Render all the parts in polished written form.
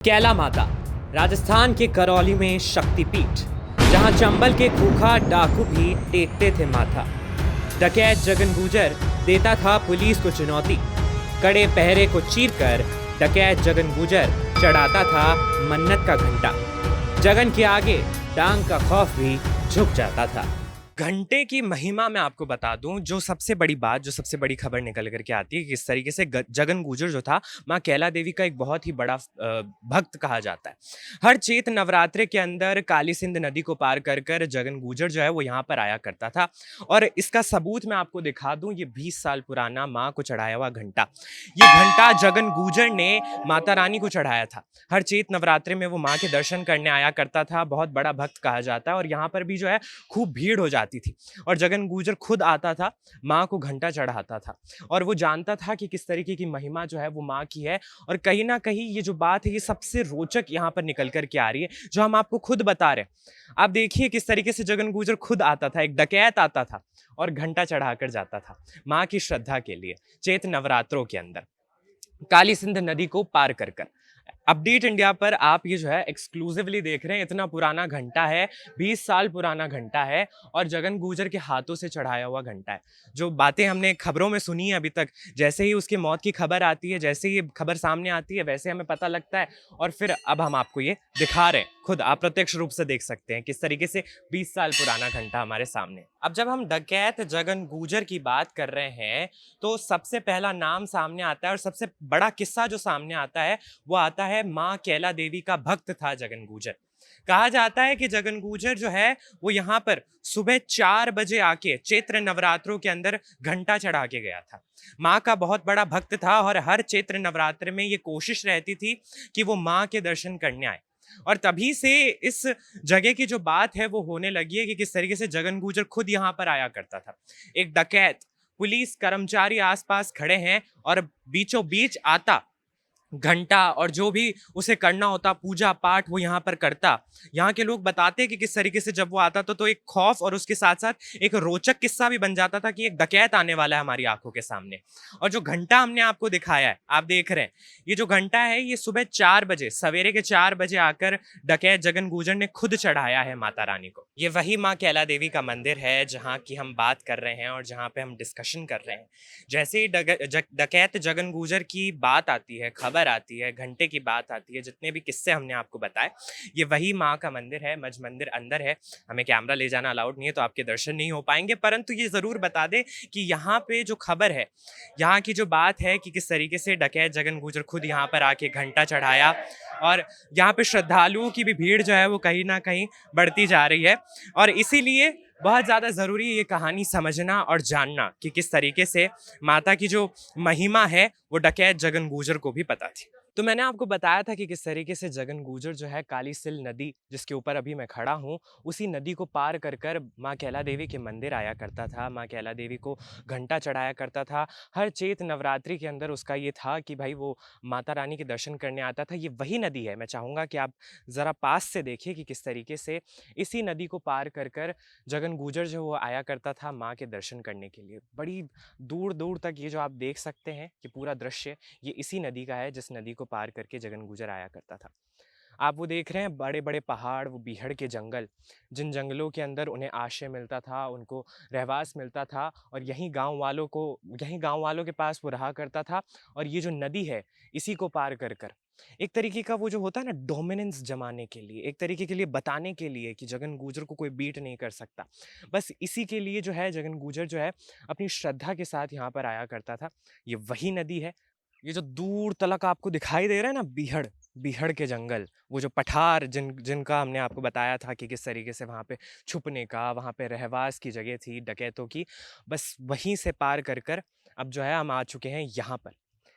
कैला माता राजस्थान के करौली में शक्तिपीठ, जहां चंबल के खूंखार डाकू भी टेकते थे माथा। डकैत जगन गुजर देता था पुलिस को चुनौती। कड़े पहरे को चीरकर डकैत जगन गुजर चढ़ाता था मन्नत का घंटा। जगन के आगे डांग का खौफ भी झुक जाता था। घंटे की महिमा मैं आपको बता दूं, जो सबसे बड़ी बात, जो सबसे बड़ी खबर निकल करके आती है कि किस तरीके से जगन गुजर जो था माँ कैला देवी का एक बहुत ही बड़ा भक्त कहा जाता है। हर चैत नवरात्रे के अंदर काली सिंध नदी को पार कर कर जगन गुजर जो है वो यहाँ पर आया करता था। और इसका सबूत मैं आपको दिखा दूं, ये 20 साल पुराना माँ को चढ़ाया हुआ घंटा। ये घंटा जगन गुजर ने माता रानी को चढ़ाया था। हर चैत नवरात्रे में वो माँ के दर्शन करने आया करता था। बहुत बड़ा भक्त कहा जाता है और यहाँ पर भी जो है खूब भीड़ हो जाती थी और जगन गुजर खुद आता था, माँ को घंटा चढ़ाता था। और वो जानता था कि किस तरीके की महिमा जो है वो माँ की है। और कहीं ना कहीं ये जो बात है ये सबसे रोचक यहाँ पर निकल कर के आ रही है, जो हम आपको खुद बता रहे हैं। आप देखिए किस तरीके से जगन गुजर खुद आता था, एक डकैत आता था और घंटा चढ़ाकर जाता था माँ की श्रद्धा के लिए चैत नवरात्रों के अंदर काली सिंध नदी को पार कर कर। अपडेट इंडिया पर आप ये जो है एक्सक्लूसिवली देख रहे हैं। इतना पुराना घंटा है, 20 साल पुराना घंटा है और जगन गुजर के हाथों से चढ़ाया हुआ घंटा है। जो बातें हमने खबरों में सुनी है अभी तक, जैसे ही उसकी मौत की खबर आती है, जैसे ही खबर सामने आती है, वैसे हमें पता लगता है और फिर अब हम आपको ये दिखा रहे हैं। खुद आप प्रत्यक्ष रूप से देख सकते हैं किस तरीके से 20 साल पुराना घंटा हमारे सामने। अब जब हम डकैत जगन गुजर की बात कर रहे हैं तो सबसे पहला नाम सामने आता है और सबसे बड़ा किस्सा जो सामने आता है वो आता है माँ कैला देवी का भक्त था जगन गुजर। कहा जाता है कि जगन गुजर जो है वो यहाँ पर सुबह 4 बजे आके चैत्र नवरात्रों के अंदर घंटा चढ़ा के गया था। माँ का बहुत बड़ा भक्त था और हर चैत्र नवरात्र में ये कोशिश रहती थी कि वो माँ के दर्शन करने आए। और तभी से इस जगह की जो बात है वो होने लगी है कि किस तरीके से जगन गुजर खुद यहाँ पर आया करता था। एक डकैत, पुलिस कर्मचारी आसपास खड़े हैं और बीचों बीच आता, घंटा और जो भी उसे करना होता पूजा पाठ वो यहाँ पर करता। यहाँ के लोग बताते कि किस तरीके से जब वो आता तो एक खौफ और उसके साथ साथ एक रोचक किस्सा भी बन जाता था कि एक डकैत आने वाला है हमारी आंखों के सामने। और जो घंटा हमने आपको दिखाया है, आप देख रहे हैं, ये जो घंटा है ये सुबह 4 बजे, सवेरे के 4 बजे आकर डकैत जगन गुजर ने खुद चढ़ाया है माता रानी को। ये वही माँ कैला देवी का मंदिर है जहाँ की हम बात कर रहे हैं और जहाँ पे हम डिस्कशन कर रहे हैं। जैसे ही डकैत जगन गुजर की बात आती है, खबर आती है, घंटे की बात आती है, जितने भी किस्से हमने आपको बताए, ये वही माँ का मंदिर है। मज मंदिर अंदर है, हमें कैमरा ले जाना अलाउड नहीं है तो आपके दर्शन नहीं हो पाएंगे। परंतु ये जरूर बता दें कि यहाँ पे जो खबर है, यहाँ की जो बात है कि किस तरीके से डकैत जगन गुजर खुद यहाँ पर आके घंटा चढ़ाया और यहाँ पे श्रद्धालुओं की भी भीड़ जो है वो कहीं ना कहीं बढ़ती जा रही है। और इसीलिए बहुत ज़्यादा ज़रूरी है ये कहानी समझना और जानना कि किस तरीके से माता की जो महिमा है वो डकैत जगन गुजर को भी पता थी। तो मैंने आपको बताया था कि किस तरीके से जगन गुजर जो है काली सिल नदी, जिसके ऊपर अभी मैं खड़ा हूँ, उसी नदी को पार कर कर माँ कैला देवी के मंदिर आया करता था। माँ कैला देवी को घंटा चढ़ाया करता था। हर चैत नवरात्रि के अंदर उसका ये था कि भाई वो माता रानी के दर्शन करने आता था। ये वही नदी है। मैं चाहूँगा कि आप ज़रा पास से देखिए कि किस तरीके से इसी नदी को पार कर कर जगन गुजर जो वो आया करता था माँ के दर्शन करने के लिए। बड़ी दूर दूर तक ये जो आप देख सकते हैं कि पूरा दृश्य ये इसी नदी का है, जिस नदी को पार करके जगन गुजर आया करता था। आप वो देख रहे हैं बड़े बड़े पहाड़, वो बीहड़ के जंगल, जिन जंगलों के अंदर उन्हें आश्रय मिलता था, उनको रहवास मिलता था और यहीं गांव वालों के पास वो रहा करता था। और ये जो नदी है इसी को पार कर कर एक तरीके का वो जो होता है ना, डोमिनेंस जमाने के लिए, एक तरीके के लिए बताने के लिए कि जगन गुजर को कोई बीट नहीं कर सकता, बस इसी के लिए जो है जगन गुजर जो है अपनी श्रद्धा के साथ यहाँ पर आया करता था। ये वही नदी है। ये जो दूर तलक आपको दिखाई दे रहा है ना, बीहड़ बीहड़ के जंगल, वो जो पठार जिनका हमने आपको बताया था कि किस तरीके से वहाँ पे छुपने का, वहाँ पे रहवास की जगह थी डकैतों की, बस वहीं से पार कर कर अब जो है हम आ चुके हैं यहाँ पर।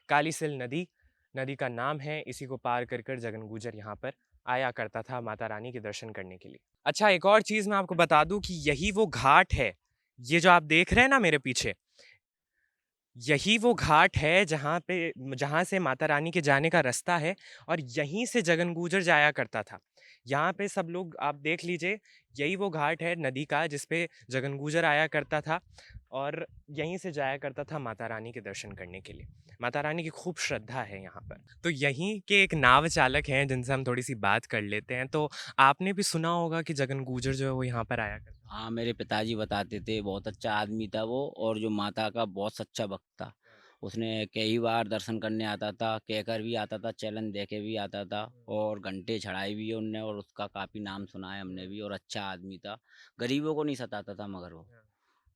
काली सिल नदी, नदी का नाम है, इसी को पार कर कर जगन गुजर यहाँ पर आया करता था माता रानी के दर्शन करने के लिए। अच्छा, एक और चीज़ मैं आपको बता दूं कि यही वो घाट है, ये जो आप देख रहे हैं ना मेरे पीछे, यही वो घाट है जहाँ से माता रानी के जाने का रास्ता है और यहीं से जगन गुजर जाया करता था। यहाँ पे सब लोग आप देख लीजिए, यही वो घाट है नदी का जिस पे जगन गुजर आया करता था। और यहीं से जाया करता था माता रानी के दर्शन करने के लिए। माता रानी की खूब श्रद्धा है यहाँ पर। तो यहीं के एक नाव चालक हैं जिनसे हम थोड़ी-सी बात कर लेते हैं। तो आपने भी सुना होगा कि जगन गुर्जर जो है वो यहाँ पर आया करता था? हाँ, मेरे पिताजी बताते थे, बहुत अच्छा आदमी था वो और जो माता का बहुत सच्चा भक्त था। उसने कई बार दर्शन करने आता था, कहकर भी आता था, चैलेंज देके भी आता था और घंटे चढ़ाए भी है उनने और उसका काफ़ी नाम सुना है हमने भी और अच्छा आदमी था। गरीबों को नहीं सताता था मगर वो।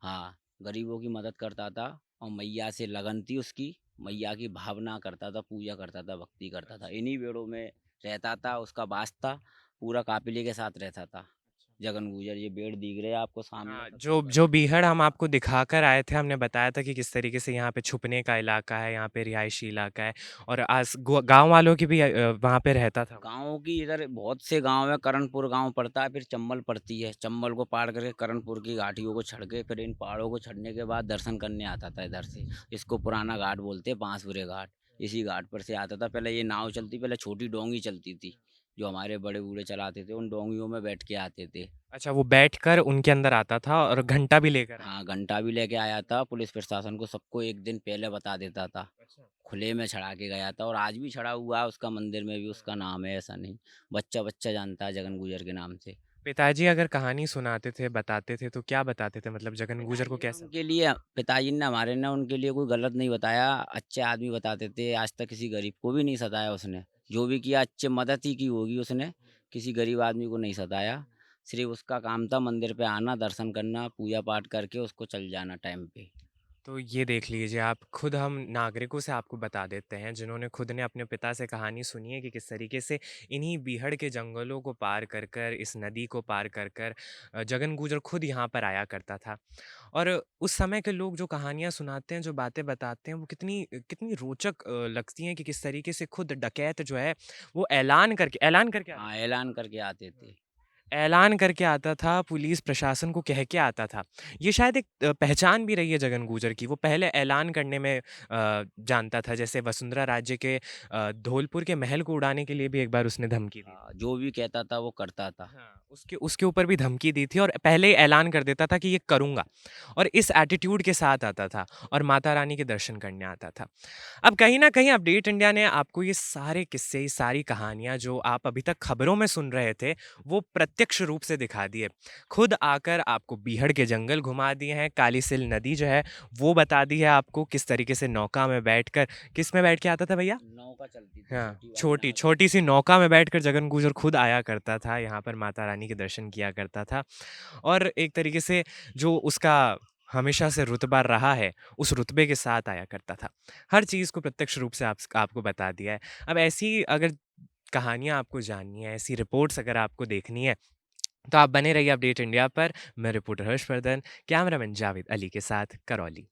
हाँ, गरीबों की मदद करता था और मैया से लगन थी उसकी, मैया की भावना करता था, पूजा करता था, भक्ति करता था। इन्हीं बेड़ों में रहता था, उसका वास था, पूरा काफ़िले के साथ रहता था। जगन गुजर ये पेड़ दिख रहे हैं आपको सामने हाँ, सबसे जो बड़े। जो बीहड़ हम आपको दिखाकर आए थे, हमने बताया था कि किस तरीके से यहाँ पे छुपने का इलाका है, यहाँ पे रिहायशी इलाका है और गाँव वालों की भी वहाँ पे रहता था वो। गाँव की इधर बहुत से गाँव है, करणपुर गाँव पड़ता है, फिर चंबल पड़ती है। चंबल को पार करके करणपुर की घाटियों को चढ़ के फिर इन पहाड़ों को चढ़ने के बाद दर्शन करने आता था इधर से। इसको पुराना घाट बोलते हैं, बांसुरे घाट। इसी घाट पर से आता था। पहले ये नाव चलती, पहले छोटी डोंगी चलती थी, जो हमारे बड़े बूढ़े चलाते थे। उन डोंगियों में बैठ के आते थे। अच्छा, वो बैठकर उनके अंदर आता था और घंटा भी लेकर आया। हाँ, घंटा भी लेके आया था। पुलिस प्रशासन को सबको 1 दिन पहले बता देता था। अच्छा। खुले में चढ़ा के गया था और आज भी चढ़ा हुआ है उसका, मंदिर में भी उसका नाम है, ऐसा नहीं। बच्चा-बच्चा जानता है जगन गुजर के नाम से। पिताजी अगर कहानी सुनाते थे, बताते थे तो क्या बताते थे? मतलब जगन गुर्जर को कैसा? पिताजी ने हमारे ने उनके लिए कोई गलत नहीं बताया, अच्छे आदमी बताते थे। आज तक किसी गरीब को भी नहीं सताया उसने। जो भी किया अच्छे मदद ही की होगी उसने, किसी गरीब आदमी को नहीं सताया। सिर्फ़ उसका काम था मंदिर पे आना, दर्शन करना, पूजा-पाठ करके उसको चल जाना टाइम पे। तो ये देख लीजिए आप, खुद हम नागरिकों से आपको बता देते हैं जिन्होंने खुद ने अपने पिता से कहानी सुनी है कि किस तरीके से इन्हीं बीहड़ के जंगलों को पार कर कर, इस नदी को पार कर कर जगन गुर्जर खुद यहाँ पर आया करता था। और उस समय के लोग जो कहानियाँ सुनाते हैं, जो बातें बताते हैं, वो कितनी कितनी रोचक लगती हैं कि किस तरीके से खुद डकैत जो है वो ऐलान करके आता हाँ, था। ऐलान करके आते थे। ऐलान करके आता था, पुलिस प्रशासन को कह के आता था। ये शायद एक पहचान भी रही है जगन गुर्जर की, वो पहले ऐलान करने में जानता था। जैसे वसुंधरा राज्य के धौलपुर के महल को उड़ाने के लिए भी एक बार उसने धमकी दी थी। हाँ, जो भी कहता था वो करता था। हाँ, उसके उसके ऊपर भी धमकी दी थी और पहले ही ऐलान कर देता था कि ये करूँगा और इस एटीट्यूड के साथ आता था और माता रानी के दर्शन करने आता था। अब कहीं न कहीं अपडेट इंडिया ने आपको ये सारे किस्से, ये सारी कहानियाँ जो आप अभी तक खबरों में सुन रहे थे, वो प्रत्यक्ष रूप से दिखा दिए। खुद आकर आपको बीहड़ के जंगल घुमा दिए हैं, कालीसिल नदी जो है, वो बता दी है आपको किस तरीके से नौका में बैठकर किस में बैठ के आता था भैया? नौका चलती थी, हाँ, छोटी वाली छोटी नाव चलती छोटी-सी नौका में बैठकर जगन गुर्जर खुद आया करता था, यहाँ पर माता रानी के दर्शन किया करता था और एक तरीके से जो उसका हमेशा से रुतबा रहा है, उस रुतबे के साथ आया करता था। हर चीज़ को प्रत्यक्ष रूप से आपको बता दिया है। अब ऐसी अगर कहानियाँ आपको जाननी है, ऐसी रिपोर्ट्स अगर आपको देखनी है, तो आप बने रहिए अपडेट इंडिया पर। मैं रिपोर्टर हर्षवर्धन, कैमरामैन जावेद अली के साथ करौली।